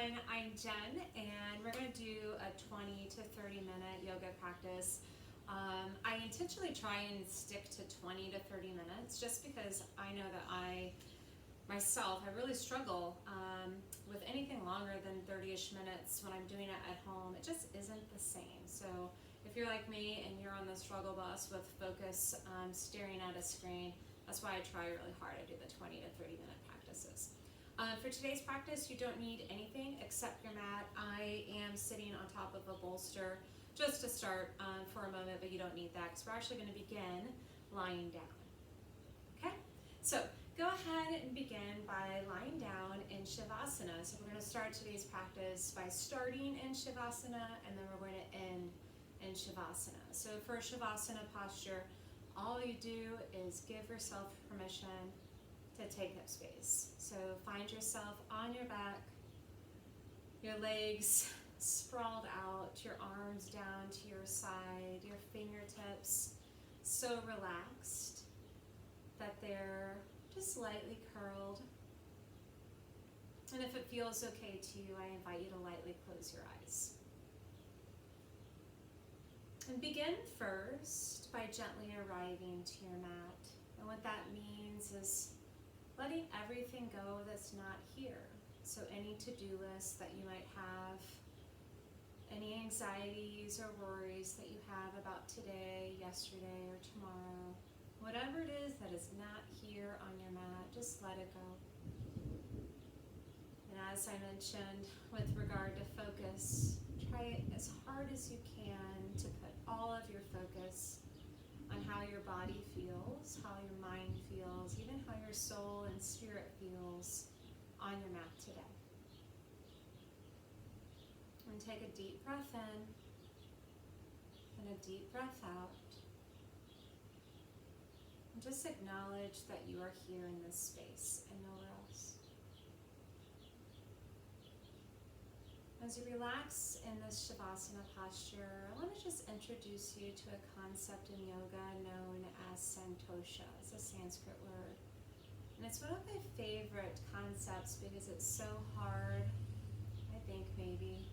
everyone, I'm Jen and we're going to do a 20 to 30 minute yoga practice. I intentionally try and stick to 20 to 30 minutes just because I know that I really struggle with anything longer than 30-ish minutes when I'm doing it at home. It just isn't the same. So if you're like me and you're on the struggle bus with focus, staring at a screen, that's why I try really hard to do the 20 to 30 minute practices. For today's practice, you don't need anything except your mat. I am sitting on top of a bolster just to start for a moment, but you don't need that because we're actually going to begin lying down. Okay? So go ahead and begin by lying down in Shavasana. So we're going to start today's practice by starting in Shavasana and then we're going to end in Shavasana. So for Shavasana posture, all you do is give yourself permission to take up space. So find yourself on your back, your legs sprawled out, your arms down to your side, your fingertips so relaxed that they're just lightly curled. And if it feels okay to you, I invite you to lightly close your eyes. And begin first by gently arriving to your mat. And what that means is letting everything go that's not here. So any to-do list that you might have, any anxieties or worries that you have about today, yesterday, or tomorrow, whatever it is that is not here on your mat, just let it go. And as I mentioned, with regard to focus, try as hard as you can to put all of your focus on how your body feels, how your mind feels, even how your soul and spirit feels on your mat today. And take a deep breath in and a deep breath out. And just acknowledge that you are here in this space and nowhere else. As you relax in this Shavasana posture, I want to just introduce you to a concept in yoga known as santosha. It's a Sanskrit word. And it's one of my favorite concepts because it's so hard, I think maybe,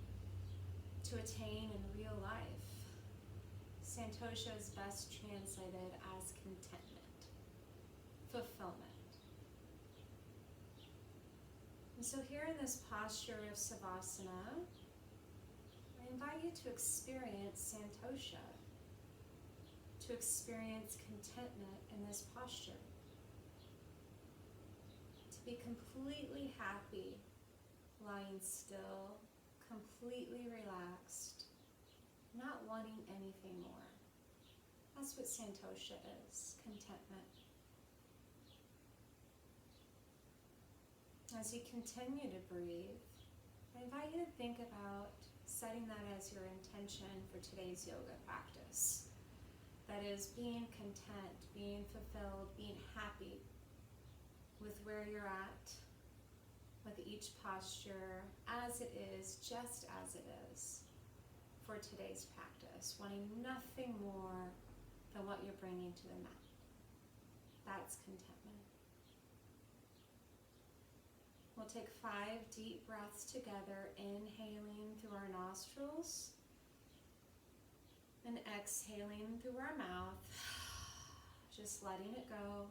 to attain in real life. Santosha is best translated as contentment, fulfillment. And so here in this posture of Savasana, I invite you to experience santosha, to experience contentment in this posture, to be completely happy, lying still, completely relaxed, not wanting anything more. That's what santosha is, contentment. As you continue to breathe, I invite you to think about setting that as your intention for today's yoga practice. That is being content, being fulfilled, being happy with where you're at, with each posture as it is, just as it is for today's practice, wanting nothing more than what you're bringing to the mat. That's contentment. We'll take 5 deep breaths together, inhaling through our nostrils and exhaling through our mouth, just letting it go.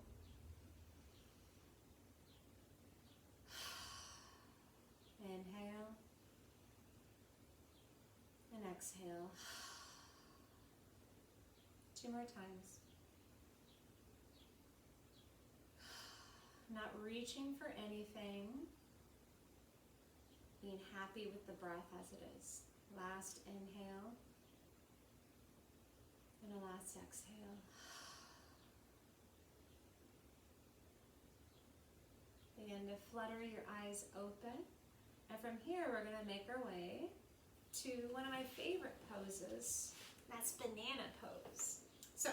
Inhale and exhale. 2 more times. Not reaching for anything, being happy with the breath as it is. Last inhale and a last exhale. Begin to flutter your eyes open. And from here, we're going to make our way to one of my favorite poses. That's banana pose. So,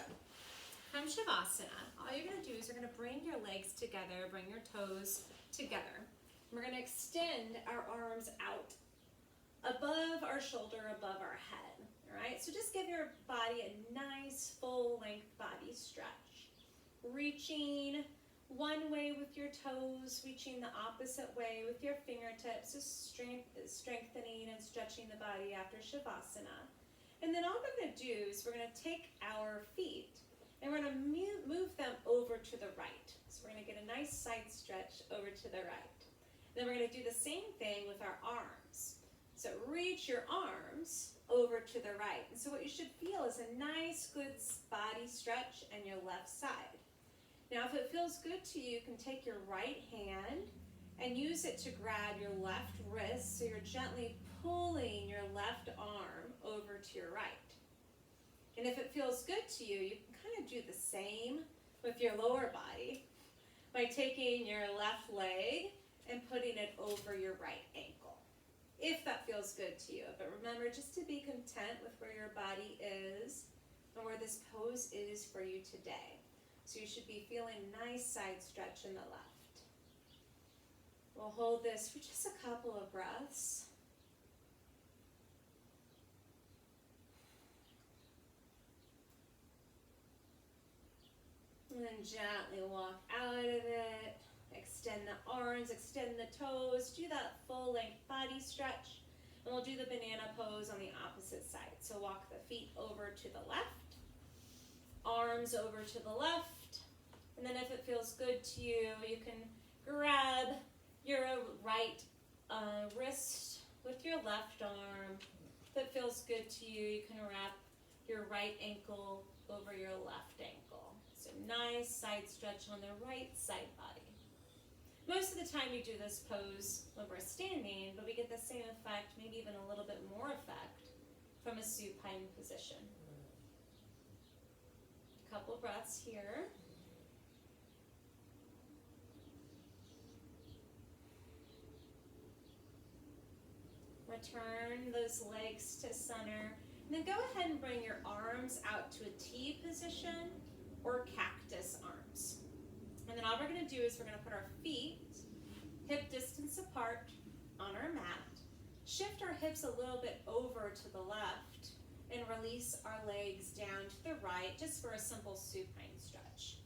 from Shavasana, all you're going to do is you're going to bring your legs together, bring your toes together. We're going to extend our arms out above our shoulder, above our head. All right, so just give your body a nice full length body stretch. Reaching one way with your toes, reaching the opposite way with your fingertips, just strengthening and stretching the body after Shavasana. And then all we're going to do is we're going to take our feet and we're going to move them over to the right. So we're going to get a nice side stretch over to the right. Then we're going to do the same thing with our arms. So reach your arms over to the right. And so what you should feel is a nice, good body stretch on your left side. Now, if it feels good to you, you can take your right hand and use it to grab your left wrist, so you're gently pulling your left arm over to your right. And if it feels good to you, you can kind of do the same with your lower body by taking your left leg and putting it over your right ankle, if that feels good to you. But remember, just to be content with where your body is and where this pose is for you today. So you should be feeling a nice side stretch in the left. We'll hold this for just a couple of breaths. And then gently walk out of it. Extend the arms, extend the toes. Do that full length body stretch. And we'll do the banana pose on the opposite side. So walk the feet over to the left. Arms over to the left. And then if it feels good to you, you can grab your right wrist with your left arm. If it feels good to you, you can wrap your right ankle over your left ankle. So nice side stretch on the right side body. Most of the time we do this pose when we're standing, but we get the same effect, maybe even a little bit more effect from a supine position. A couple breaths here. Return those legs to center. And then go ahead and bring your arms out to a T position or cactus arms. And then all we're going to do is we're going to put our feet hip distance apart on our mat. Shift our hips a little bit over to the left and release our legs down to the right just for a simple supine stretch.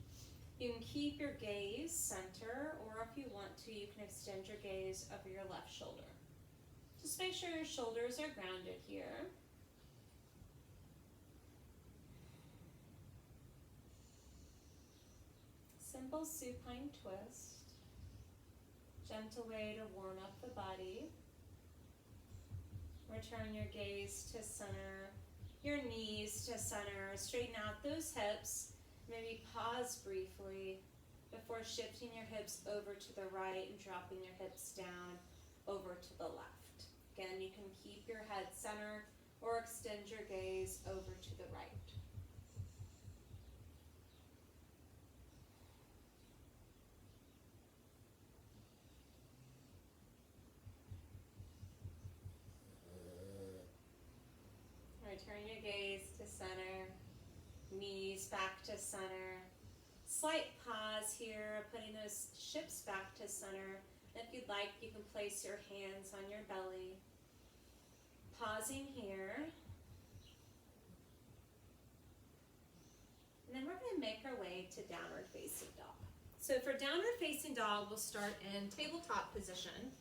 You can keep your gaze center, or if you want to, you can extend your gaze over your left shoulder. Just make sure your shoulders are grounded here. Simple supine twist. Gentle way to warm up the body. Return your gaze to center, your knees to center. Straighten out those hips. Maybe pause briefly before shifting your hips over to the right and dropping your hips down over to the left. Again, you can keep your head centered or extend your gaze over to the right. Return your gaze to center, knees back to center. Slight pause here, putting those hips back to center. If you'd like, you can place your hands on your belly. Pausing here. And then we're going to make our way to downward facing dog. So for downward facing dog, we'll start in tabletop position.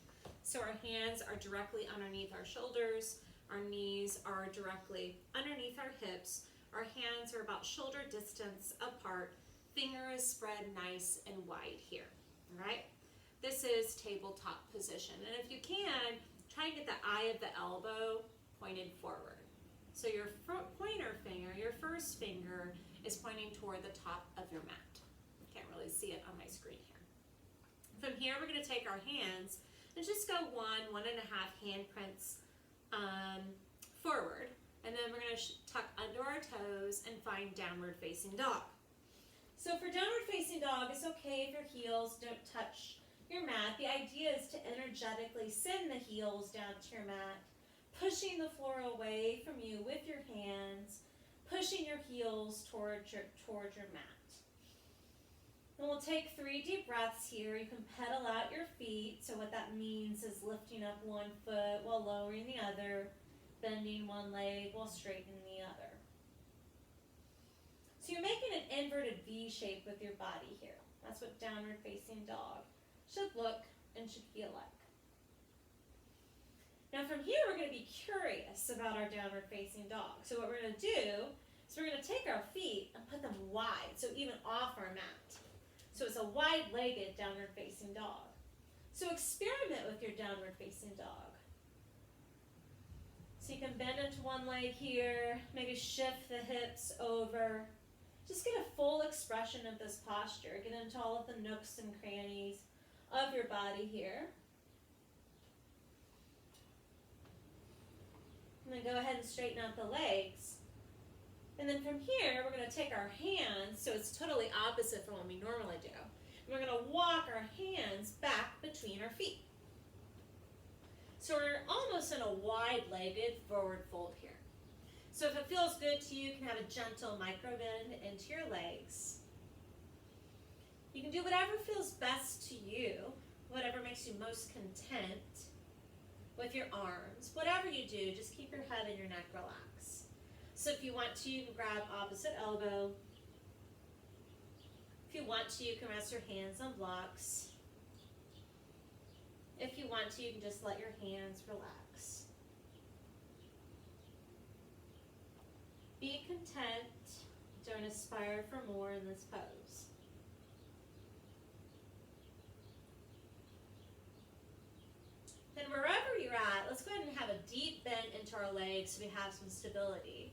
So our hands are directly underneath our shoulders. Our knees are directly underneath our hips. Our hands are about shoulder distance apart. Fingers spread nice and wide here. All right? This is tabletop position. And if you can, try and get the eye of the elbow pointed forward. So your pointer finger, your first finger, is pointing toward the top of your mat. You can't really see it on my screen here. From here, we're going to take our hands and just go 1.5 handprints forward. And then we're going to tuck under our toes and find downward facing dog. So for downward facing dog, it's okay if your heels don't touch your mat. The idea is to energetically send the heels down to your mat, pushing the floor away from you with your hands, pushing your heels towards your mat. And we'll take 3 deep breaths here. You can pedal out your feet. So what that means is lifting up one foot while lowering the other, bending one leg while straightening the other. So you're making an inverted V shape with your body here. That's what downward facing dog should look and should feel like. Now from here, we're going to be curious about our downward facing dog. So what we're going to do is we're going to take our feet and put them wide, so even off our mat. So it's a wide-legged downward facing dog. So experiment with your downward facing dog. So you can bend into one leg here, maybe shift the hips over. Just get a full expression of this posture. Get into all of the nooks and crannies of your body here. And then go ahead and straighten out the legs. And then from here, we're going to take our hands, so it's totally opposite from what we normally do. And we're going to walk our hands back between our feet. So we're almost in a wide-legged forward fold here. So if it feels good to you, you can have a gentle micro bend into your legs. You can do whatever feels best to you, whatever makes you most content with your arms. Whatever you do, just keep your head and your neck relaxed. So if you want to, you can grab opposite elbow. If you want to, you can rest your hands on blocks. If you want to, you can just let your hands relax. Be content. Don't aspire for more in this pose. Then wherever you're at, let's go ahead and have a deep bend into our legs so we have some stability.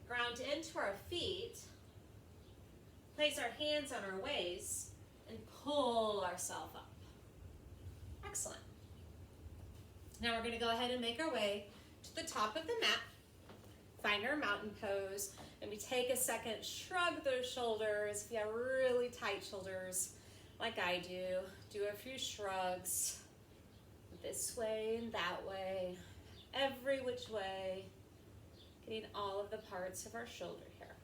Ground into our feet. Place our hands on our waist and pull ourselves up. Excellent. Now we're going to go ahead and make our way to the top of the mat. Find our mountain pose, and we take a second, shrug those shoulders. If you have really tight shoulders, like I do a few shrugs this way and that way, every which way, getting all of the parts of our shoulder here.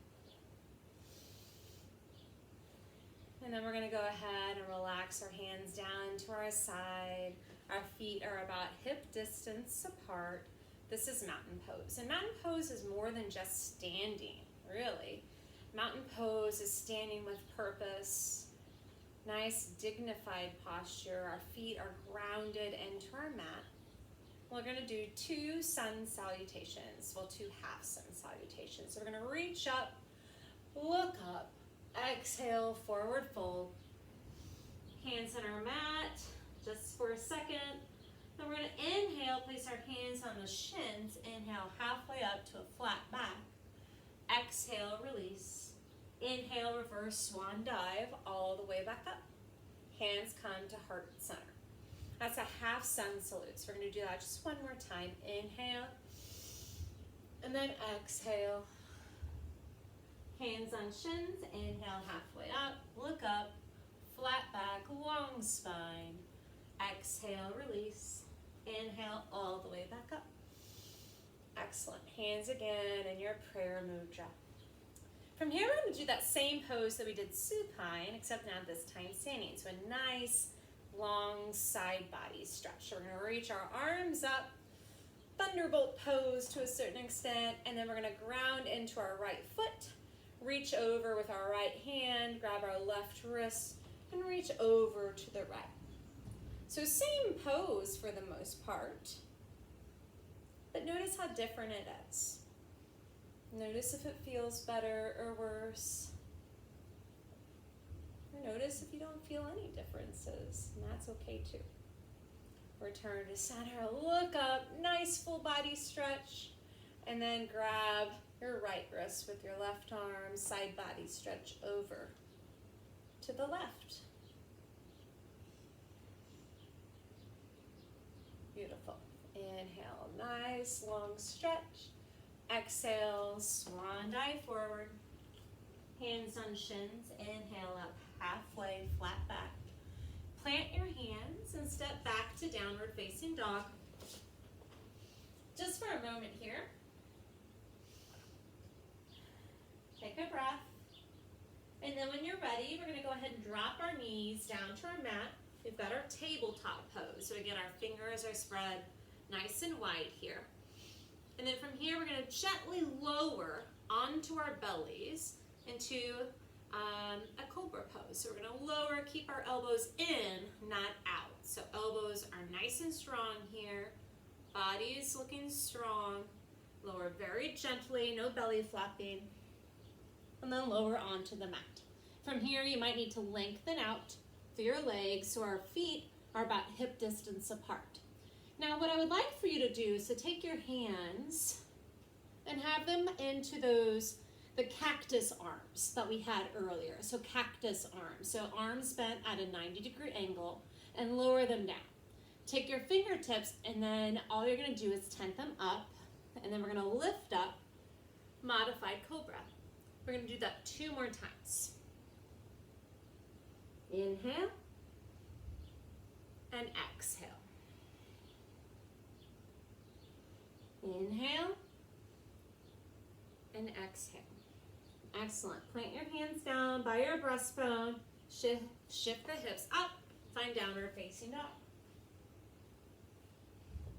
And then we're going to go ahead and relax our hands down to our side. Our feet are about hip distance apart. This is mountain pose. And mountain pose is more than just standing, really. Mountain pose is standing with purpose. Nice, dignified posture. Our feet are grounded into our mat. We're going to do 2 sun salutations. Well, 2 half sun salutations. So we're going to reach up, look up, exhale, forward fold. Hands on our mat, just for a second. Then we're going to inhale, place our hands on the shins. Inhale, halfway up to a flat back. Exhale, release. Inhale, reverse swan dive, all the way back up. Hands come to heart center. That's a half sun salute. So we're going to do that just one more time. Inhale, and then exhale. Hands on shins. Inhale, halfway up, look up, flat back, long spine. Exhale, release. Inhale, all the way back up. Excellent. Hands again in your prayer mudra. From here, we're going to do that same pose that we did supine, except now this time standing. So a nice, long side body stretch. So we're going to reach our arms up, thunderbolt pose to a certain extent, and then we're going to ground into our right foot, reach over with our right hand, grab our left wrist, and reach over to the right. So same pose for the most part, but notice how different it is. Notice if it feels better or worse. Or notice if you don't feel any differences, and that's okay too. Return to center, look up, nice full body stretch, and then grab your right wrist with your left arm, side body stretch over to the left. Beautiful. Inhale, nice long stretch. Exhale, swan dive forward. Hands on shins. Inhale up halfway, flat back. Plant your hands and step back to downward facing dog. Just for a moment here. Take a breath. And then when you're ready, we're going to go ahead and drop our knees down to our mat. We've got our tabletop pose. So again, our fingers are spread nice and wide here. And then from here, we're going to gently lower onto our bellies into a cobra pose. So we're gonna lower, keep our elbows in, not out. So elbows are nice and strong here. Body is looking strong. Lower very gently, no belly flapping. And then lower onto the mat. From here, you might need to lengthen out through your legs so our feet are about hip distance apart. Now, what I would like for you to do is to take your hands and have them into the cactus arms that we had earlier. So cactus arms. So arms bent at a 90-degree angle and lower them down. Take your fingertips and then all you're gonna do is tent them up and then we're gonna lift up, modified cobra. We're gonna do that 2 more times. Inhale and exhale. Inhale and exhale. Excellent. Plant your hands down by your breastbone. Shift the hips up. Find downward facing dog.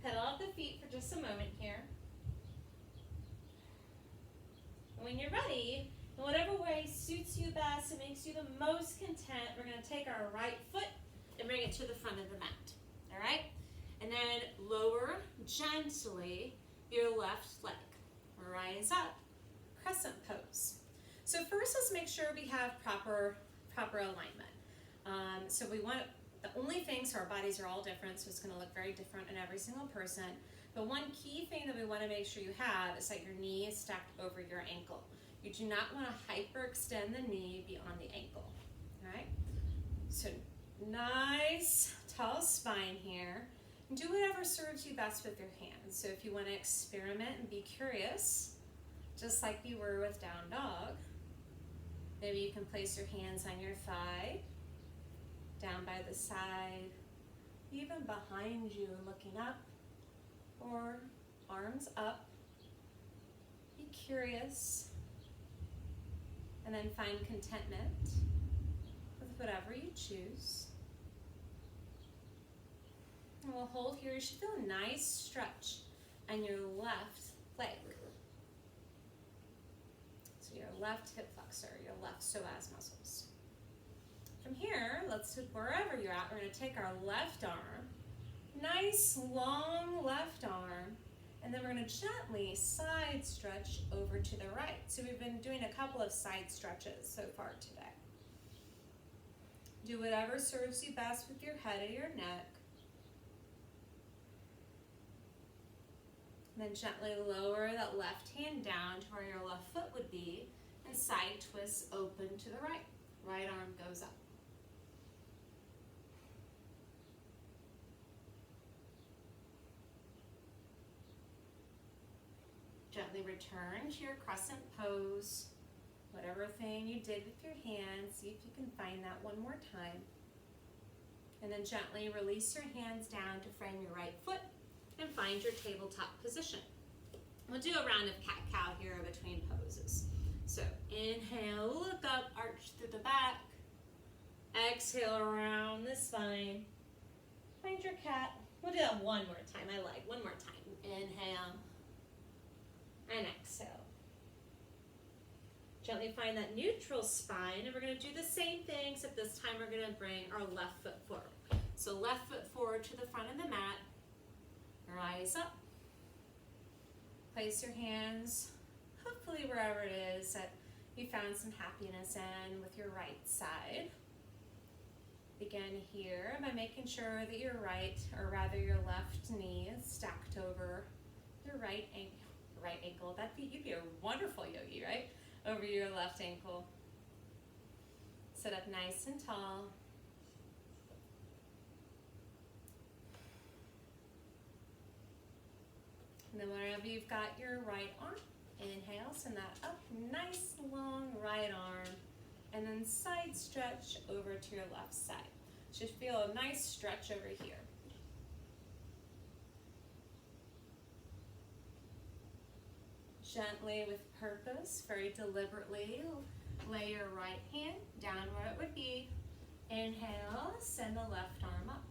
Pedal out the feet for just a moment here. When you're ready, in whatever way suits you best and makes you the most content, we're going to take our right foot and bring it to the front of the mat. All right? And then lower gently your left leg. Rise up, crescent pose. So first, let's make sure we have proper alignment. So we want, the only thing, so our bodies are all different, so it's going to look very different in every single person. But one key thing that we want to make sure you have is that your knee is stacked over your ankle. You do not want to hyperextend the knee beyond the ankle. All right? So nice, tall spine here. Do whatever serves you best with your hands. So if you want to experiment and be curious, just like you were with down dog, maybe you can place your hands on your thigh, down by the side, even behind you looking up, or arms up. Be curious, and then find contentment with whatever you choose. And we'll hold here. You should feel a nice stretch on your left leg. So your left hip flexor, your left psoas muscles. From here, let's do wherever you're at, we're going to take our left arm, nice long left arm, and then we're going to gently side stretch over to the right. So we've been doing a couple of side stretches so far today. Do whatever serves you best with your head or your neck. And then gently lower that left hand down to where your left foot would be and side twist open to the right. Right arm goes up. Gently return to your crescent pose. Whatever thing you did with your hands, see if you can find that one more time. And then gently release your hands down to frame your right foot and find your tabletop position. We'll do a round of cat-cow here between poses. So inhale, look up, arch through the back. Exhale, around the spine. Find your cat. We'll do that one more time. I like one more time. Inhale and exhale. Gently find that neutral spine, and we're going to do the same thing, except this time we're going to bring our left foot forward. So left foot forward to the front of the mat. Rise up. Place your hands, hopefully wherever it is that you found some happiness in with your right side. Begin here by making sure that your right, or rather your left knee is stacked over your right ankle. You'd be a wonderful yogi, right? Over your left ankle. Sit up nice and tall. And then whenever you've got your right arm, inhale, send that up, nice long right arm, and then side stretch over to your left side. Should feel a nice stretch over here. Gently, with purpose, very deliberately, lay your right hand down where it would be. Inhale, send the left arm up.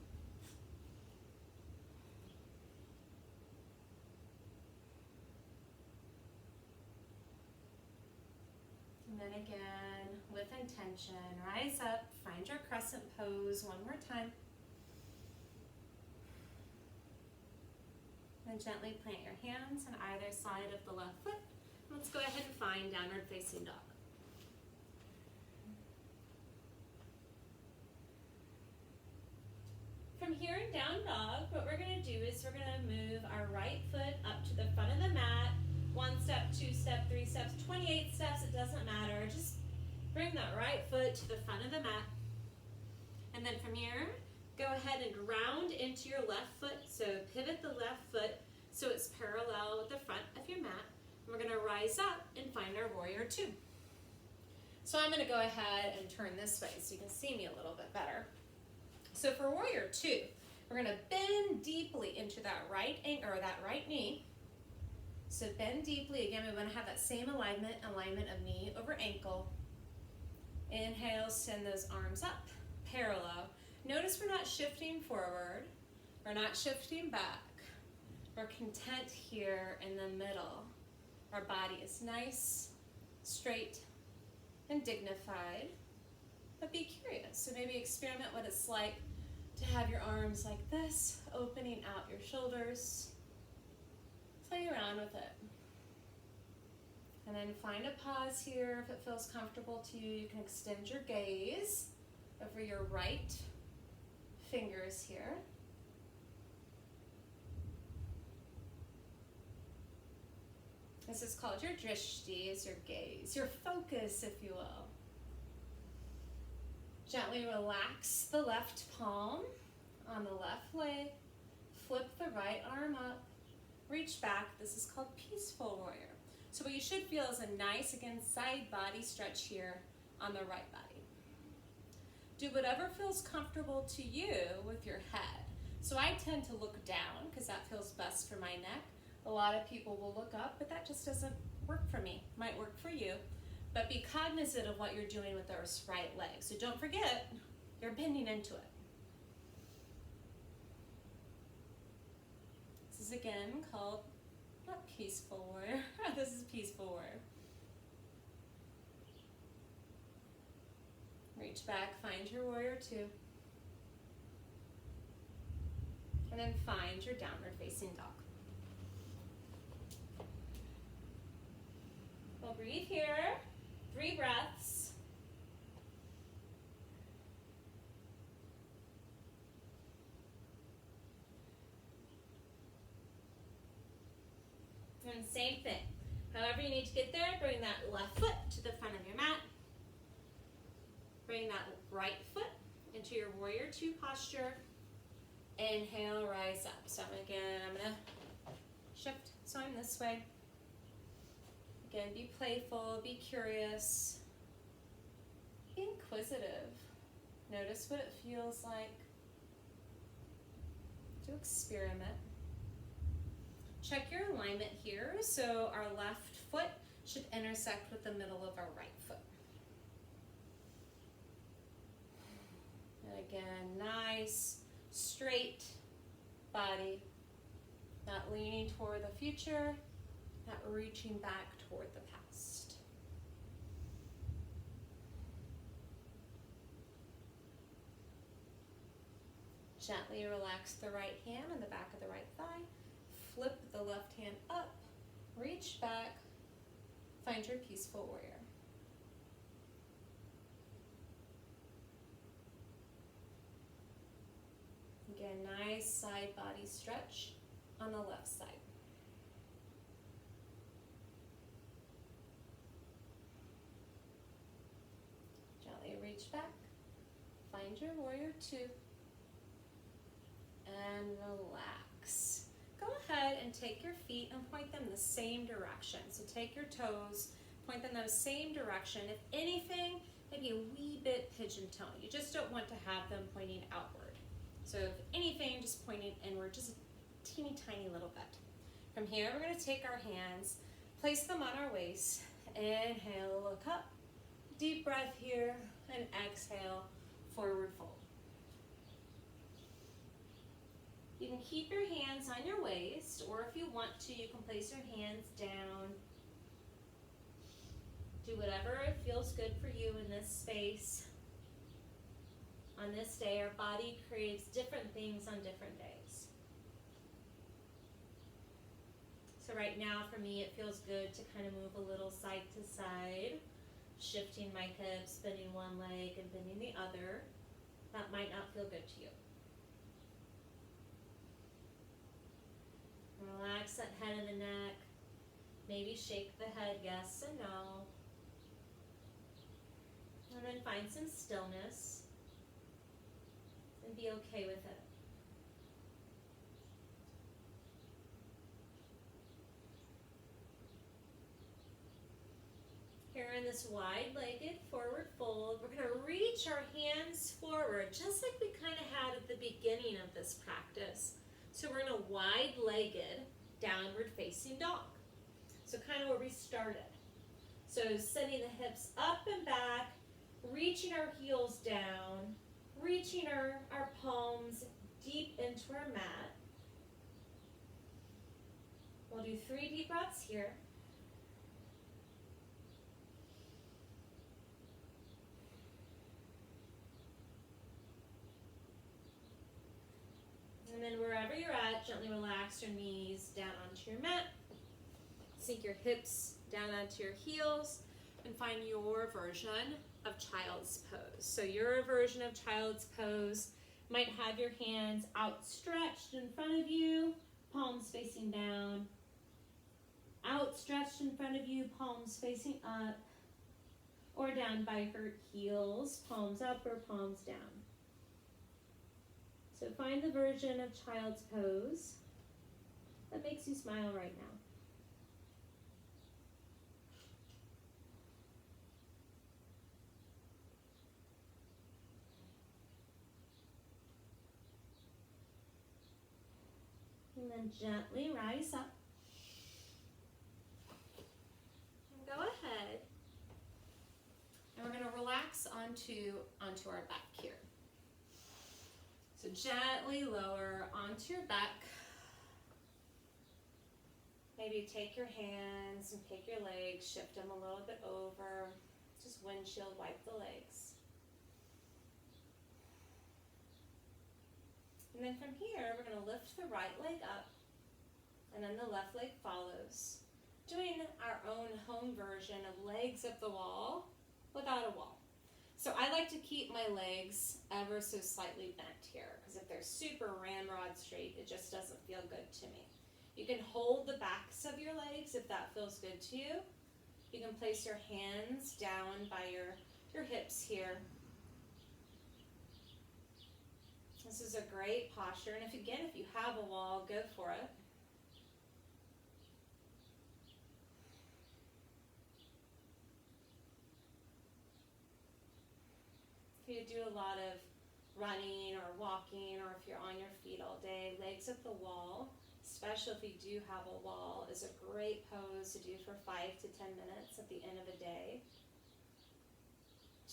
And then again, with intention. Rise up, find your crescent pose one more time. And gently plant your hands on either side of the left foot. Let's go ahead and find downward facing dog. From here in down dog, what we're going to do is we're going to move our right foot up to the front of the mat. 1 step, 2 step, 3 steps, 28 steps, it doesn't matter. Just bring that right foot to the front of the mat. And then from here, go ahead and ground into your left foot. So pivot the left foot so it's parallel with the front of your mat. And we're going to rise up and find our warrior 2. So I'm going to go ahead and turn this way so you can see me a little bit better. So for warrior 2, we're going to bend deeply into that right knee. So bend deeply. Again, we want to have that same alignment of knee over ankle. Inhale, send those arms up, parallel. Notice we're not shifting forward. We're not shifting back. We're content here in the middle. Our body is nice, straight, and dignified. But be curious. So maybe experiment what it's like to have your arms like this, opening out your shoulders. Play around with it. And then find a pause here. If it feels comfortable to you, you can extend your gaze over your right fingers here. This is called your drishti, is your gaze, your focus, if you will. Gently relax the left palm on the left leg. Flip the right arm up. Reach back. This is called peaceful warrior. So what you should feel is a nice, again, side body stretch here on the right body. Do whatever feels comfortable to you with your head. So I tend to look down because that feels best for my neck. A lot of people will look up, but that just doesn't work for me. Might work for you. But be cognizant of what you're doing with those right legs. So don't forget, you're bending into it. This is again called, not peaceful warrior, this is peaceful warrior. Reach back, find your warrior 2. And then find your downward facing dog. We'll breathe here, 3 breaths. And same thing. However you need to get there, bring that left foot to the front of your mat. Bring that right foot into your warrior 2 posture. Inhale, rise up. So again, I'm going to shift so I'm this way. Again, be playful, be curious, be inquisitive. Notice what it feels like to experiment. Check your alignment here. So our left foot should intersect with the middle of our right foot. And again, nice, straight body, not leaning toward the future, not reaching back toward the past. Gently relax the right hand on the back of the right thigh. Flip the left hand up, reach back, find your peaceful warrior. Again, nice side body stretch on the left side. Gently reach back, find your warrior 2, and relax. Go ahead and take your feet and point them the same direction. So take your toes, point them the same direction. If anything, maybe a wee bit pigeon toe. You just don't want to have them pointing outward. So if anything, just pointing inward, just a teeny tiny little bit. From here, we're going to take our hands, place them on our waist. Inhale, look up. Deep breath here, and exhale, forward fold. You can keep your hands on your waist, or if you want to, you can place your hands down. Do whatever feels feels good for you in this space. On this day, our body craves different things on different days. So right now for me, it feels good to kind of move a little side to side, shifting my hips, bending one leg and bending the other. That might not feel good to you. Relax that head and the neck. Maybe shake the head yes and no. And then find some stillness and be okay with it. Here in this wide-legged forward fold, we're going to reach our hands forward, just like we kind of had at the beginning of this practice. So we're in a wide-legged downward facing dog. So kind of where we started. So sending the hips up and back, reaching our heels down, reaching our palms deep into our mat. We'll do 3 deep breaths here. And then wherever you're at, gently relax your knees down onto your mat. Sink your hips down onto your heels and find your version of child's pose. So your version of child's pose might have your hands outstretched in front of you, palms facing down. Outstretched in front of you, palms facing up. Or down by her heels, palms up or palms down. So find the version of child's pose that makes you smile right now. And then gently rise up. And go ahead. And we're going to relax onto our back here. So gently lower onto your back. Maybe take your hands and take your legs, shift them a little bit over. Just windshield wipe the legs. And then from here, we're going to lift the right leg up, and then the left leg follows. Doing our own home version of legs up the wall without a wall. So I like to keep my legs ever so slightly bent here, because if they're super ramrod straight, it just doesn't feel good to me. You can hold the backs of your legs if that feels good to you. You can place your hands down by your hips here. This is a great posture, and if you have a wall, go for it. If you do a lot of running or walking, or if you're on your feet all day, legs at the wall, especially if you do have a wall, is a great pose to do for 5 to 10 minutes at the end of a day,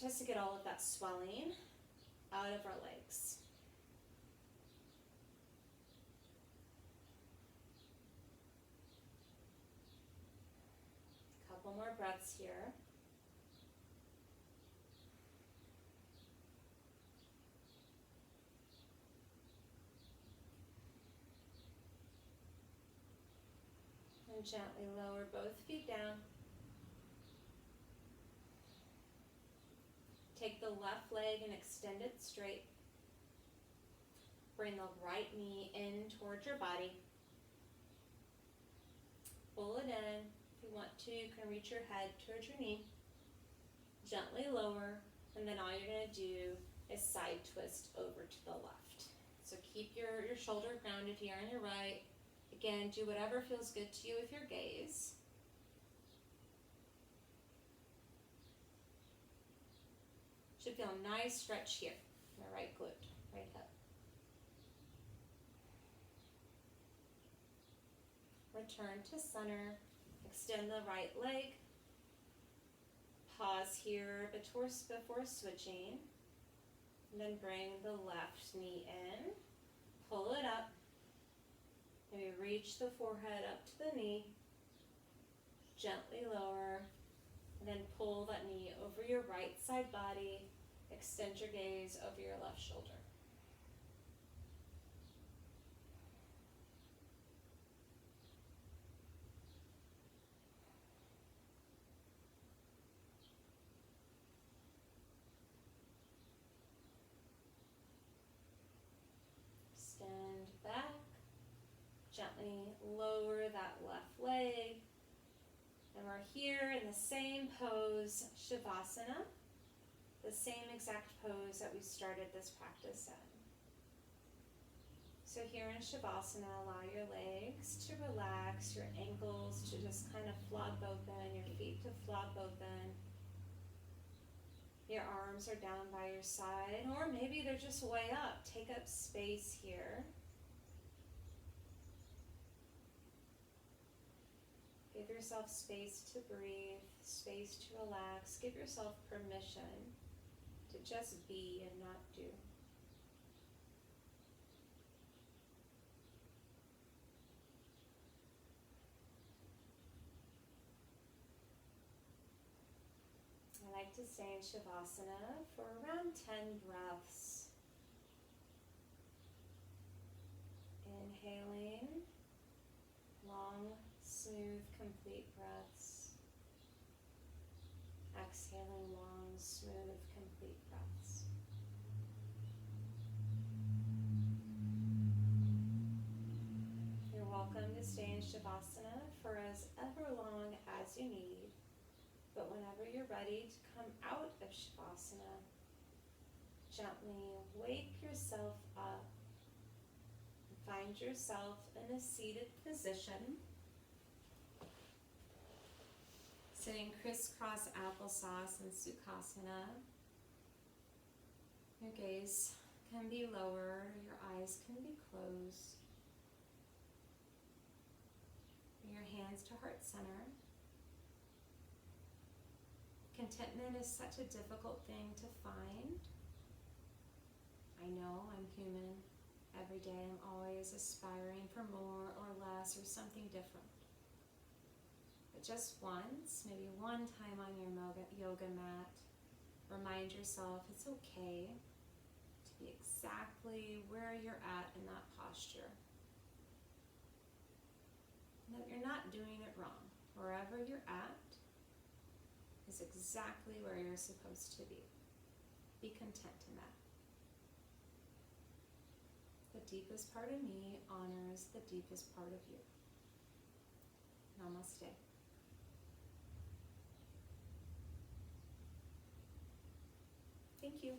just to get all of that swelling out of our legs. Couple more breaths here. And gently lower both feet down. Take the left leg and extend it straight. Bring the right knee in towards your body. Pull it in. If you want to, you can reach your head towards your knee. Gently lower, and then all you're going to do is side twist over to the left. So keep your shoulder grounded here on your right. Again, do whatever feels good to you with your gaze. Should feel a nice stretch here in the right glute, right hip. Return to center. Extend the right leg. Pause here before switching. And then bring the left knee in. Pull it up. Maybe reach the forehead up to the knee. Gently lower. And then pull that knee over your right side body. Extend your gaze over your left shoulder. Stand back. Gently lower that left leg. And we're here in the same pose, Shavasana, the same exact pose that we started this practice in. So here in Shavasana, allow your legs to relax, your ankles to just kind of flop open, your feet to flop open. Your arms are down by your side, or maybe they're just way up. Take up space here. Give yourself space to breathe, space to relax. Give yourself permission to just be and not do. I like to stay in Shavasana for around 10 breaths. Inhaling, long, smooth, complete breaths. Exhaling, long, smooth, complete breaths. You're welcome to stay in Shavasana for as ever long as you need. But whenever you're ready to come out of Shavasana, gently wake yourself up and find yourself in a seated position. Sitting crisscross applesauce in Sukhasana. Your gaze can be lower, your eyes can be closed. Bring your hands to heart center. Contentment is such a difficult thing to find. I know, I'm human. Every day I'm always aspiring for more or less or something different. But just once, maybe one time on your yoga mat, remind yourself it's okay to be exactly where you're at in that posture. And that you're not doing it wrong. Wherever you're at is exactly where you're supposed to be. Be content in that. The deepest part of me honors the deepest part of you. Namaste. Thank you.